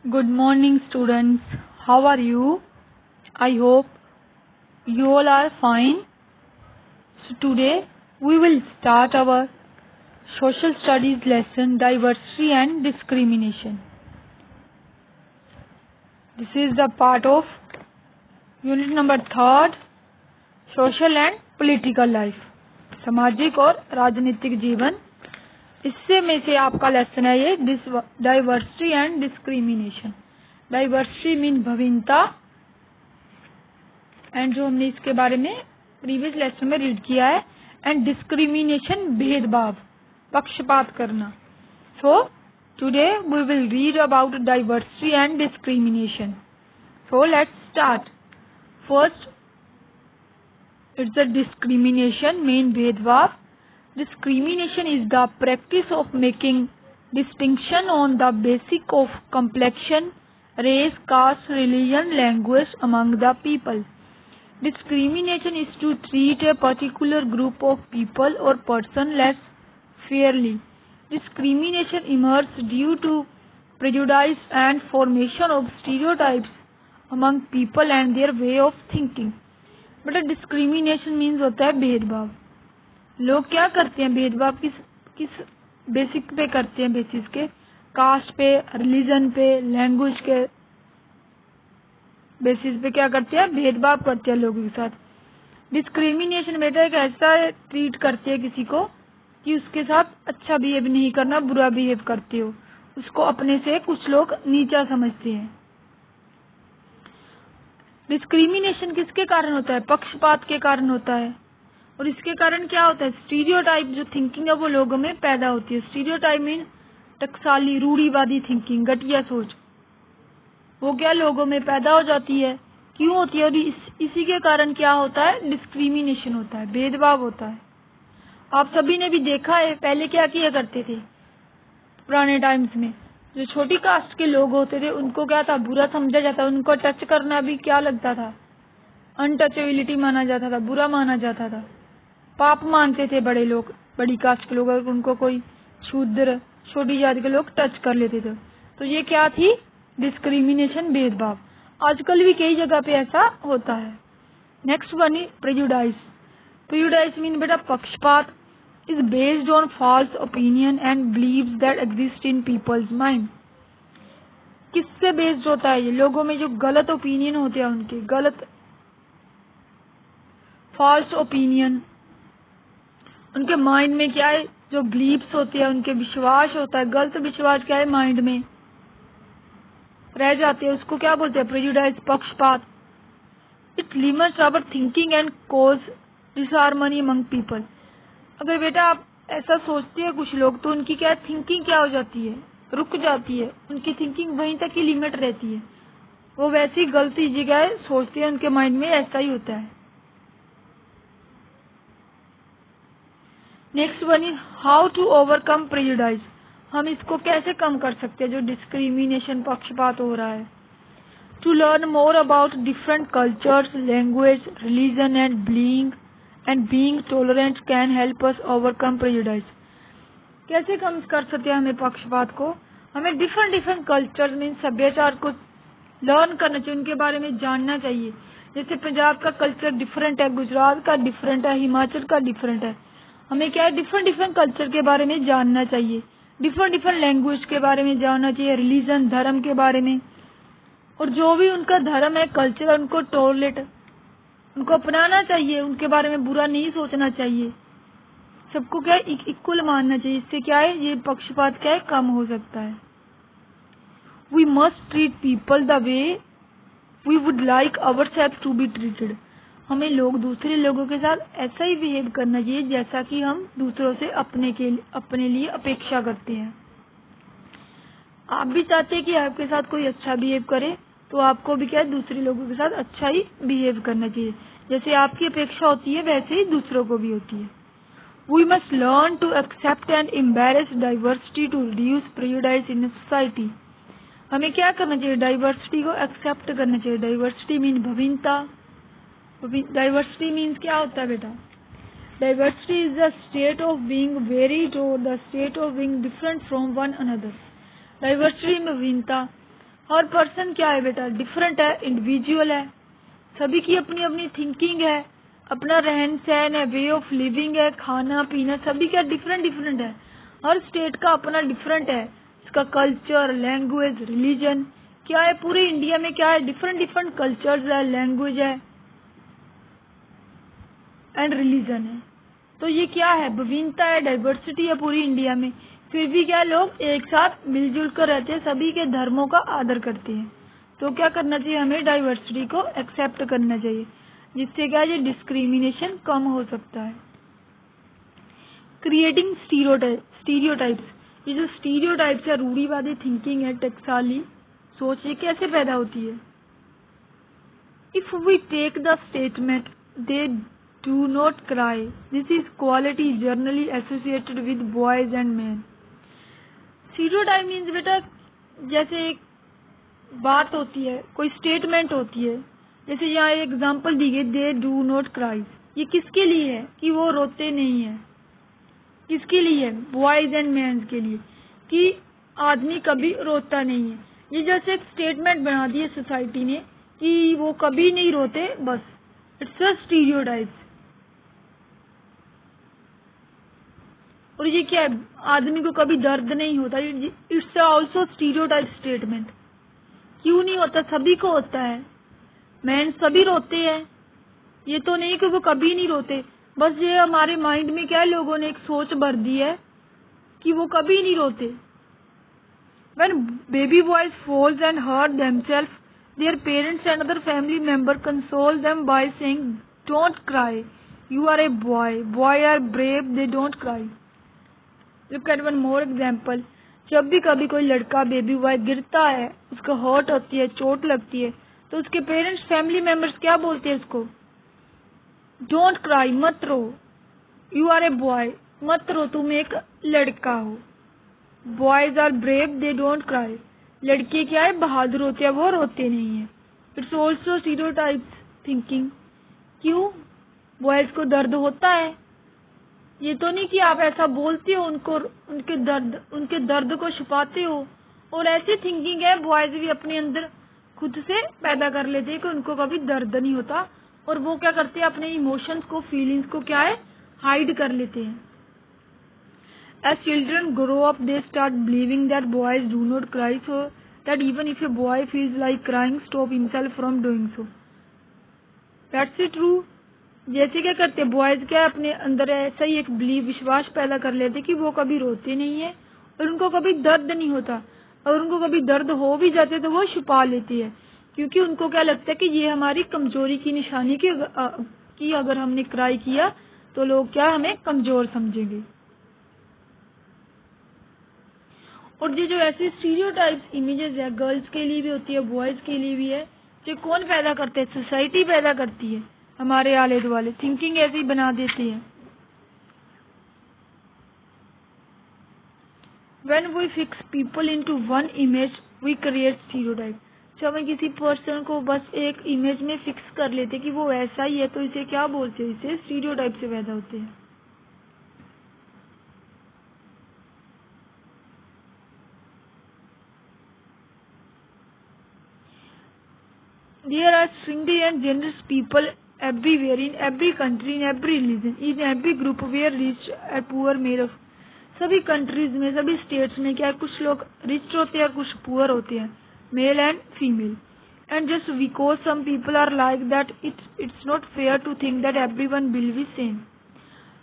Good morning, students. How are you? I hope you all are fine. So today we will start our social studies lesson, diversity and discrimination. This is the part of unit number 3, social and political life, सामाजिक और राजनीतिक जीवन. इससे में से आपका lesson है ये diversity and discrimination. Diversity mean विभिन्नता, एंड जो हमने इसके बारे में प्रीवियस लेसन में रीड किया है, एंड डिस्क्रिमिनेशन भेदभाव, पक्षपात करना. So today we will read about diversity and discrimination. So let's start. First, it's the discrimination, mean भेदभाव. Discrimination is the practice of making distinction on the basis of complexion, race, caste, religion, language among the people. Discrimination is to treat a particular group of people or person less fairly. Discrimination emerges due to prejudice and formation of stereotypes among people and their way of thinking. But a discrimination means होता है भेदभाव. लोग क्या करते हैं, भेदभाव किस basic पे करते हैं, बेसिस के, कास्ट पे, रिलीजन पे, लैंग्वेज के बेसिस पे क्या करते हैं, भेदभाव करते हैं लोगों के साथ. डिस्क्रिमिनेशन बेटा एक ऐसा ट्रीट करते हैं किसी को कि उसके साथ अच्छा बिहेव नहीं करना, बुरा बिहेव करते हो, उसको अपने से कुछ लोग नीचा समझते हैं. डिस्क्रिमिनेशन किसके कारण होता है, पक्षपात के कारण होता है. और इसके कारण क्या होता है, स्टीरियोटाइप जो थिंकिंग है वो लोगों में पैदा होती है. स्टीरियोटाइप मीन टकसाली, रूढ़िवादी थिंकिंग, घटिया सोच, वो क्या लोगों में पैदा हो जाती है. क्यों होती है, और इसी के कारण क्या होता है, डिस्क्रिमिनेशन होता है, भेदभाव होता है. आप सभी ने भी देखा है पहले क्या किया करते थे पुराने टाइम्स में. जो छोटी कास्ट के लोग होते थे उनको क्या था, बुरा समझा जाता, उनको टच करना भी क्या लगता था, अनटचेबिलिटी माना जाता था, बुरा माना जाता था, पाप मानते थे बड़े लोग, बड़ी कास्ट के लोग. अगर उनको कोई शूद्र, छोटी जाति के लोग टच कर लेते थे तो ये क्या थी, डिस्क्रिमिनेशन, भेदभाव. आजकल भी कई जगह पे ऐसा होता है. Next one is prejudice. Prejudice mean बेटा पक्षपात, is based on false opinion and believes that exist in people's mind. किससे बेस्ड होता है ये, लोगों में जो गलत ओपिनियन होते हैं उनके, गलत फॉल्स ओपिनियन, उनके माइंड में क्या है, जो बिलीव्स होते हैं, उनके विश्वास होता है, गलत विश्वास क्या है माइंड में रह जाते हैं, उसको क्या बोलते हैं, प्रेजुडाइज, पक्षपात. It limits our thinking and cause disharmony among people. अगर बेटा आप ऐसा सोचते हैं कुछ लोग तो उनकी क्या थिंकिंग क्या हो जाती है, रुक जाती है, उनकी थिंकिंग वहीं तक ही लिमिट रहती है, वो वैसी गलती जगह सोचते हैं, उनके माइंड में ऐसा ही होता है. Next one is how to overcome prejudice. हम इसको कैसे कम कर सकते हैं जो डिस्क्रिमिनेशन, पक्षपात हो रहा है. To learn more about different cultures, language, religion and being tolerant can help us overcome prejudice. कैसे कम कर सकते हैं हमें पक्षपात को, हमें डिफरेंट कल्चर्स मीन सभ्याचार को लर्न करना चाहिए, उनके बारे में जानना चाहिए. जैसे पंजाब का कल्चर डिफरेंट है, गुजरात का डिफरेंट है, हिमाचल का डिफरेंट है. हमें क्या है, डिफरेंट कल्चर के बारे में जानना चाहिए, डिफरेंट लैंग्वेज के बारे में जानना चाहिए, रिलीजन, धर्म के बारे में. और जो भी उनका धर्म है, कल्चर है, उनको टॉलरेट, उनको अपनाना चाहिए, उनके बारे में बुरा नहीं सोचना चाहिए, सबको क्या है इक्वल मानना चाहिए. इससे क्या है, ये पक्षपात क्या है, कम हो सकता है. We must treat people the way we would like our self to be treated. हमें दूसरे लोगों के साथ ऐसा ही बिहेव करना चाहिए जैसा कि हम दूसरों से अपने लिए अपेक्षा करते हैं. आप भी चाहते हैं कि आपके साथ कोई अच्छा बिहेव करे, तो आपको भी क्या है, दूसरे लोगों के साथ अच्छा ही बिहेव करना चाहिए. जैसे आपकी अपेक्षा होती है वैसे ही दूसरों को भी होती है. We must learn to accept and embrace diversity to reduce prejudice in society. हमें क्या करना चाहिए, डाइवर्सिटी को एक्सेप्ट करना चाहिए. डाइवर्सिटी मीन विभिन्नता. डाइवर्सिटी मीन्स क्या होता है बेटा, diversity is the state of being varied और the state of being different from one another. Diversity में विभिन्नता, हर पर्सन क्या है बेटा, डिफरेंट है, इंडिविजुअल है, सभी की अपनी अपनी थिंकिंग है, अपना रहन सहन है, वे ऑफ लिविंग है, खाना पीना सभी का डिफरेंट डिफरेंट है। हर स्टेट का अपना डिफरेंट है, इसका कल्चर, लैंग्वेज, रिलीजन क्या है, पूरे इंडिया में क्या है, डिफरेंट डिफरेंट कल्चर्स है, लैंग्वेज है एंड रिलीजन है। तो ये क्या है, विभिन्नता है, डाइवर्सिटी है पूरी इंडिया में, फिर भी क्या लोग एक साथ मिलजुल कर रहते हैं, सभी के धर्मों का आदर करते हैं। तो क्या करना चाहिए, हमें डाइवर्सिटी को एक्सेप्ट करना चाहिए, जिससे क्या ये डिस्क्रिमिनेशन कम हो सकता है। क्रिएटिंग स्टीरियोटाइप्स, ये जो स्टीरियोटाइप्स है, रूढ़िवादी थिंकिंग है, टकसाली सोच, ये कैसे पैदा होती है। If we take the statement they do not cry, this is quality generally associated with boys and man. Stereotype means बेटा, जैसे एक बात होती है, कोई स्टेटमेंट होती है, जैसे यहाँ एक एग्जांपल दी गई, दे डू नॉट क्राई, ये किसके लिए है कि वो रोते नहीं है, किसके लिए है, बॉयज एंड मैन के लिए, कि आदमी कभी रोता नहीं है। ये जैसे एक स्टेटमेंट बना दी है सोसाइटी ने कि वो कभी नहीं रोते, बस इट्स अ स्टीरियोटाइप। और ये क्या है, आदमी को कभी दर्द नहीं होता, इट्स ऑल्सो स्टीरियोटाइप स्टेटमेंट। क्यों नहीं होता, सभी को होता है, मैन सभी रोते हैं, ये तो नहीं कि वो कभी नहीं रोते, बस ये हमारे माइंड में क्या है, लोगों ने एक सोच भर दी है कि वो कभी नहीं रोते। When baby boys falls and hurt themselves, their parents and other family member console them by saying, "Don't cry. You are a boy. Boy are brave. They don't cry." Look at one more example. जब भी कभी कोई लड़का baby boy गिरता है, उसको hurt होती है, चोट लगती है, तो उसके पेरेंट्स, फैमिली मेंबर्स क्या बोलते हैं उसको, डोंट क्राई, मत रो, यू आर ए बॉय, मत रो, तुम एक लड़का हो, boys are brave, they don't cry, लड़के क्या है, बहादुर होते हैं, वो रोते नहीं है। It's also stereotype thinking. क्यों, बॉयज को दर्द होता है, ये तो नहीं कि आप ऐसा बोलते हो उनको, उनके दर्द को छुपाते हो। और ऐसी थिंकिंग है, बॉयज भी अपने अंदर खुद से पैदा कर लेते हैं कि उनको कभी दर्द नहीं होता, और वो क्या करते हैं, अपने इमोशंस को, फीलिंग्स को क्या है, हाइड कर लेते हैं। As children grow up, they start believing that boys do not cry, so that even if a boy feels like crying, stop himself from doing so. That's it true. जैसे क्या करते, boys क्या अपने अंदर ऐसा ही एक बिलीव, विश्वास पैदा कर लेते कि वो कभी रोते नहीं है और उनको कभी दर्द नहीं होता, और उनको कभी दर्द हो भी जाते तो वो छुपा लेती है, क्योंकि उनको क्या लगता है कि ये हमारी कमजोरी की निशानी कि अगर हमने क्राई किया तो लोग क्या हमें कमजोर समझेंगे। और ये जो ऐसी स्टीरियोटाइप्स इमेजेस है, गर्ल्स के लिए भी होती है, बॉयज के लिए भी है, ये कौन पैदा करते हैं, सोसाइटी पैदा करती है, हमारे आले दुआले थिंकिंग ऐसी बना देती है। When we fix people into one image, we create stereotype. जब हम किसी पर्सन को बस एक इमेज में फिक्स कर लेते कि वो ऐसा ही है, तो इसे क्या बोलते हैं, इसे स्टीरियोटाइप से पैदा होते हैं। There are stringy and generous people everywhere, in every country, in every religion, in every group where rich and poor made of. सभी कंट्रीज में, सभी स्टेट्स में क्या है, कुछ लोग रिच होते हैं, कुछ पुअर होते हैं, male and female. And just because some people are like that, it's not fair to think that everyone will be same.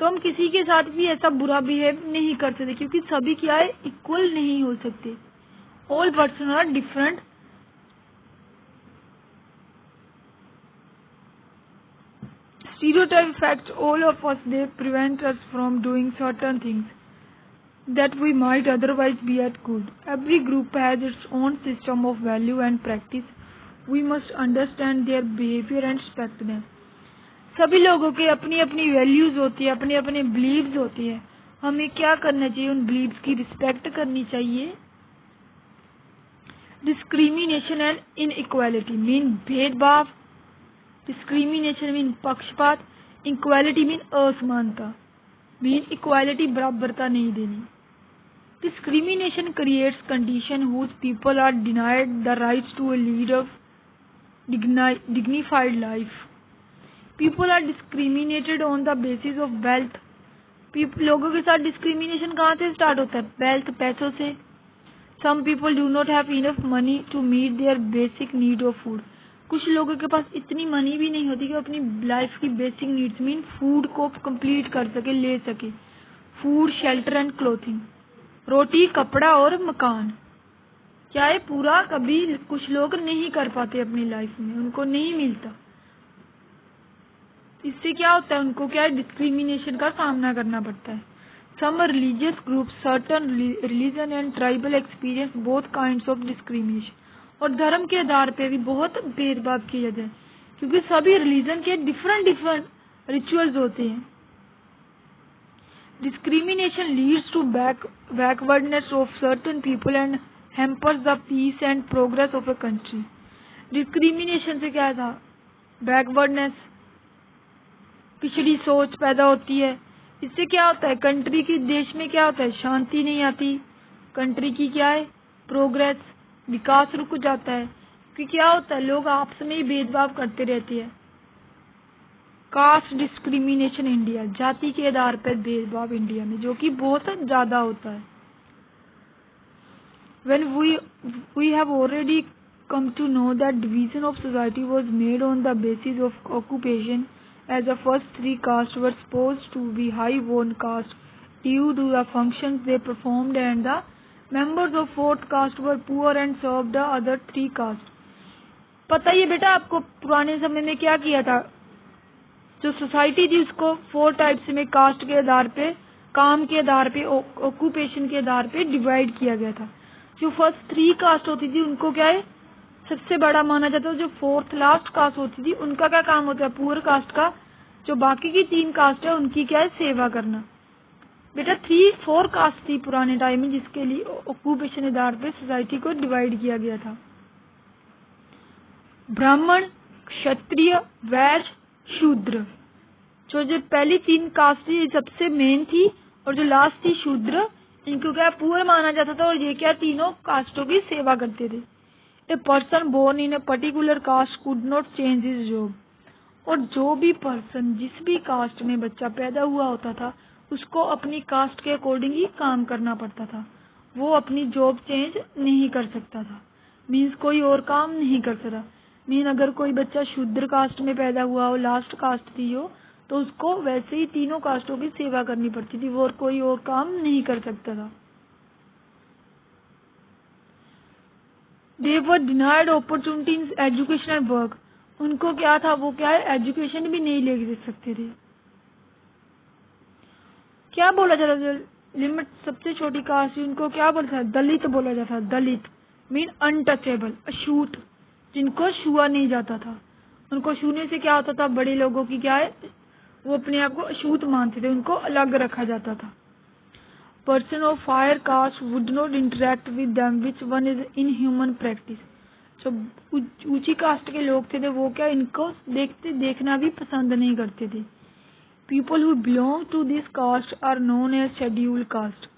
तो हम किसी के साथ भी ऐसा बुरा बिहेव नहीं कर सकते, क्योंकि सभी क्या है, इक्वल नहीं हो सकते। All person are different. Stereotype affects all of us. They prevent us from doing certain things that we might otherwise be at good. Every group has its own system of value and practice. We must understand their behavior and respect them. सभी लोगों की अपनी अपनी values होती है, अपने अपने beliefs होती है, हमें क्या करना चाहिए, उन बिलीव्स की रिस्पेक्ट करनी चाहिए। डिस्क्रिमिनेशन एंड इनइक्वालिटी मीन भेदभाव, डिस्क्रिमिनेशन मीन पक्षपात, इक्वालिटी मीन असमानता, मीन इक्वालिटी बराबरता नहीं देनी। Discrimination creates conditions whose people are denied the rights to a lead of dignified life. People are discriminated on the basis of wealth. लोगों के साथ discrimination कहाँ से स्टार्ट होता है? वेल्थ, पैसों से. Some people do not have enough money to meet their basic need of food. कुछ लोगों के पास इतनी मनी भी नहीं होती कि अपनी लाइफ की बेसिक नीड्स मीन फूड को कंप्लीट कर सके, ले सके. Food, shelter and clothing. रोटी, कपड़ा और मकान. क्या है पूरा कभी कुछ लोग नहीं कर पाते अपनी लाइफ में, उनको नहीं मिलता. इससे क्या होता है? उनको क्या है? डिस्क्रिमिनेशन का सामना करना पड़ता है. Some religious group, certain religion and tribal experience both kinds of discrimination. और धर्म के आधार पे भी बहुत भेदभाव किया जाए, क्योंकि सभी रिलीजन के डिफरेंट रिचुअल्स होते हैं. Discrimination leads to backwardness of certain people and hampers the peace and progress of a country. Discrimination से क्या था? बैकवर्डनेस, पिछड़ी सोच पैदा होती है. इससे क्या होता है? कंट्री की, देश में क्या होता है? शांति नहीं आती. कंट्री की क्या है? प्रोग्रेस, विकास रुक जाता है. कि क्या होता है? लोग आपस में ही भेदभाव करते रहते हैं. कास्ट डिस्क्रिमिनेशन इंडिया, जाति के आधार पर भेदभाव इंडिया में, जो कि बहुत ज्यादा होता है. When we have already come to know that division of society was made on the basis of occupation, as the first three castes were supposed to be high-born castes due to the functions they performed, and the members of fourth caste were poor and served the other three castes. पता ही है बेटा आपको पुराने समय में क्या किया था? जो सोसाइटी थी उसको 4 टाइप्स में कास्ट के आधार पे, काम के आधार पे, ऑक्यूपेशन के आधार पे डिवाइड किया गया था. जो फर्स्ट 3 कास्ट होती थी उनको क्या है? सबसे बड़ा माना जाता है. जो 4th लास्ट कास्ट होती थी उनका क्या काम होता है? पुअर कास्ट का. जो बाकी की 3 कास्ट है उनकी क्या है? सेवा करना. बेटा 4 कास्ट थी पुराने टाइम में, जिसके लिए ऑक्यूपेशन आधार पे सोसाइटी को डिवाइड किया गया था. ब्राह्मण, क्षत्रिय, वैश्य, शूद्र. जो पहली 3 कास्ट थी सबसे मेन थी, और जो लास्ट थी शूद्र, इनको क्या पुअर माना जाता था, और ये क्या तीनों कास्टों की सेवा करते थे. A person born in a particular caste could not change his job. और जो भी पर्सन, जिस भी कास्ट में बच्चा पैदा हुआ होता था, उसको अपनी कास्ट के अकॉर्डिंग ही काम करना पड़ता था. वो अपनी जॉब चेंज नहीं कर सकता था. मीन्स कोई और काम नहीं कर सकता. मीन अगर कोई बच्चा शूद्र कास्ट में पैदा हुआ हो, लास्ट कास्ट थी हो, तो उसको वैसे ही तीनों कास्टों की सेवा करनी पड़ती थी. वो और कोई और काम नहीं कर सकता था. They were denied opportunity in education and work. उनको क्या था? वो क्या है? एजुकेशन भी नहीं ले सकते थे. क्या बोला जाता था? लिमिट सबसे छोटी कास्ट थी, उनको क्या बोला था? दलित बोला जाता था. दलित मीन अनटचेबल, अछूत, जिनको छुआ नहीं जाता था. उनको छूने से क्या होता था? बड़े लोगों की क्या है? वो अपने आप को अछूत मानते थे, उनको अलग रखा जाता था. Person of higher caste would not interact with them which one is in human practice. जो ऊंची कास्ट के लोग थे वो क्या इनको देखना भी पसंद नहीं करते थे. People who belong to this caste are known as scheduled caste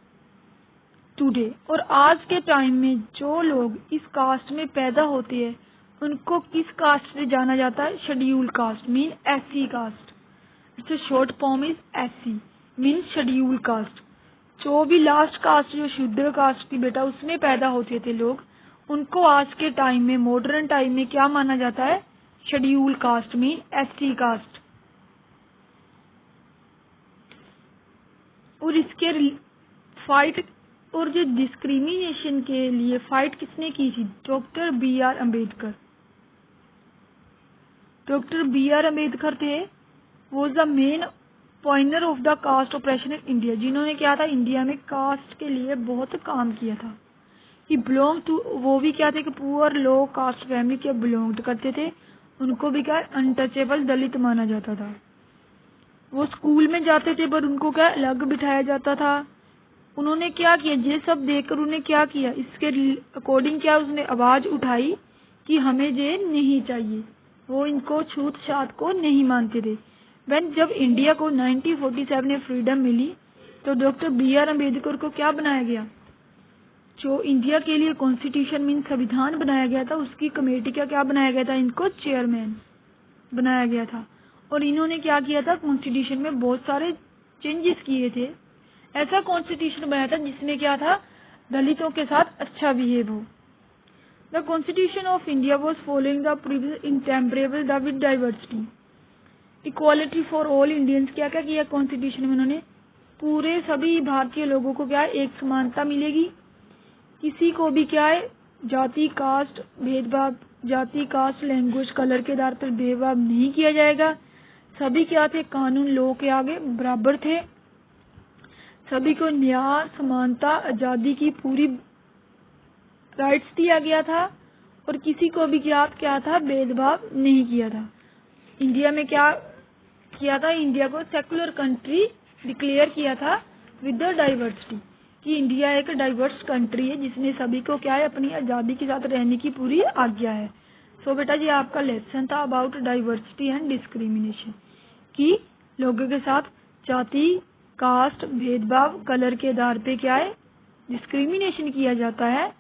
today. और आज के टाइम में जो लोग इस कास्ट में पैदा होते हैं उनको किस कास्ट से जाना जाता है? Scheduled caste mean SC caste. It's short form is SC mean scheduled caste. जो भी लास्ट कास्ट, जो शूद्र कास्ट थी बेटा, उसमें पैदा होते थे लोग, उनको आज के टाइम में, मॉडर्न टाइम में क्या माना जाता है? Scheduled caste mean SC caste. और इसके फाइट और जो डिस्क्रिमिनेशन के लिए फाइट किसने की थी? Doctor B.R. Ambedkar. Doctor B.R. Ambedkar थे वो the main pioneer of the caste operation in India, जिन्होंने क्या था? इंडिया में कास्ट के लिए बहुत काम किया था. ही बिलोंग टू, वो भी क्या थे कि पुअर लो कास्ट फैमिली के बिलोंग करते थे. उनको भी क्या अनटचेबल, दलित माना जाता था. वो स्कूल में जाते थे पर उनको क्या अलग बिठाया जाता था. उन्होंने क्या किया? ये सब देखकर उन्हें क्या किया? इसके अकॉर्डिंग क्या उसने आवाज उठाई कि हमें ये नहीं चाहिए. वो इनको छूत छात को नहीं मानते थे. जब इंडिया को 1947 में फ्रीडम मिली तो डॉक्टर B.R. अम्बेडकर को क्या बनाया गया? जो इंडिया के लिए कॉन्स्टिट्यूशन मीन संविधान बनाया गया था, उसकी कमेटी का क्या बनाया गया था, इनको चेयरमैन बनाया गया था। और इन्होंने क्या किया था, कॉन्स्टिट्यूशन में बहुत सारे चेंजेस किए थे। ऐसा कॉन्स्टिट्यूशन बनाया था जिसमें क्या था, दलितों के साथ अच्छा बिहेव हो। The constitution of India was following the previous intemperable the with diversity equality for all Indians. क्या क्या किया कॉन्स्टिट्यूशन में उन्होंने, पूरे सभी भारतीय लोगों को क्या है, एक समानता मिलेगी। किसी को भी क्या है, जाति कास्ट भेदभाव, जाति कास्ट लैंग्वेज कलर के आधार पर भेदभाव नहीं किया जाएगा। सभी क्या थे, कानून लॉ के आगे बराबर थे। सभी को न्याय समानता आजादी की पूरी राइट्स दिया गया था और किसी को भी क्या था, भेदभाव नहीं किया था। इंडिया में क्या किया था, इंडिया को सेकुलर कंट्री डिक्लेयर किया था विद द डाइवर्सिटी, कि इंडिया एक डाइवर्स कंट्री है जिसमें सभी को क्या है, अपनी आज़ादी के साथ रहने की पूरी आज्ञा है। सो बेटा ये आपका लेसन था अबाउट डाइवर्सिटी एंड डिस्क्रिमिनेशन, कि लोगों के साथ जाति कास्ट भेदभाव कलर के आधार पे क्या है, डिस्क्रिमिनेशन किया जाता है।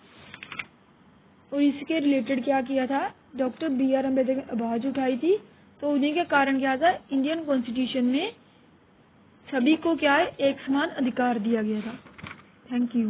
और इसके रिलेटेड क्या किया था, डॉक्टर BR अम्बेडकर ने आवाज उठाई थी। तो उन्हीं के कारण क्या था, इंडियन कॉन्स्टिट्यूशन में सभी को क्या है, एक समान अधिकार दिया गया था। Thank you.